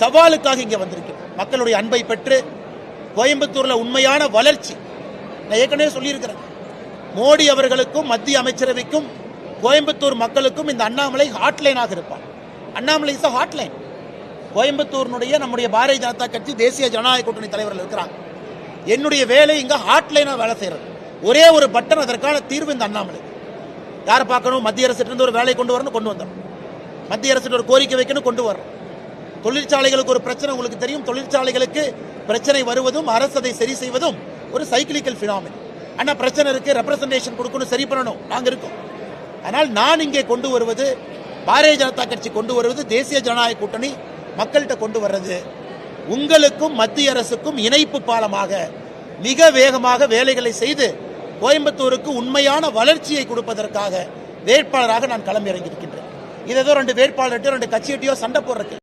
சவாலுக்காக இங்கே வந்திருக்கிறோம். மக்களுடைய அன்பை பெற்று கோயம்புத்தூர்ல உண்மையான வளர்ச்சி, நான் ஏற்கனவே சொல்லியிருக்கிறேன், மோடி அவர்களுக்கும் மத்திய அமைச்சரவைக்கும் கோயம்புத்தூர் மக்களுக்கும் இந்த அண்ணாமலை ஹாட்லைனாக இருப்பார். Annamalai is Hotline. கோயம்புத்தூர்னுடைய நம்முடைய பாரதிய ஜனதா கட்சி தேசிய ஜனநாயக கூட்டணி தலைவர்கள் இருக்கிறாங்க. என்னுடைய வேலை இங்க ஹாட்லைனா வேலை செய்யறது. ஒரே ஒரு பட்டன், அதற்கான தீர்வு இந்த அண்ணாமலை. யாரை பார்க்கணும்? மத்திய அரசு ஒரு வேலை கொண்டு வரணும், கொண்டு வந்தோம். மத்திய அரசு ஒரு கோரிக்கை வைக்கணும், கொண்டு வரோம். தொழிற்சாலைகளுக்கு ஒரு பிரச்சனை உங்களுக்கு தெரியும். தொழிற்சாலைகளுக்கு பிரச்சனை வருவதும் அரசு அதை சரி செய்வதும் ஒரு சைக்கிளிக்கல் பினாமினன். ஆனா பிரச்சனை இருக்கு, ரெப்ரசன்டேஷன் கொடுக்கணும், சரி பண்ணணும், நாங்க இருக்கோம். ஆனால் நான் இங்கே கொண்டு வருவது, பாரதிய ஜனதா கட்சி கொண்டு வருவது, தேசிய ஜனநாயக கூட்டணி மக்கள்கிட்ட கொண்டு வர்றது உங்களுக்கும் மத்திய அரசுக்கும் இணைப்பு பாலமாக மிக வேகமாக வேலைகளை செய்து கோயம்புத்தூருக்கு உண்மையான வளர்ச்சியை கொடுப்பதற்காக வேட்பாளராக நான் களம் இறங்கியிருக்கின்றேன். இது ஏதோ 2 வேட்பாளர்கிட்ட 2 கட்சியிட்டையோ சண்டை போடுறதுக்கு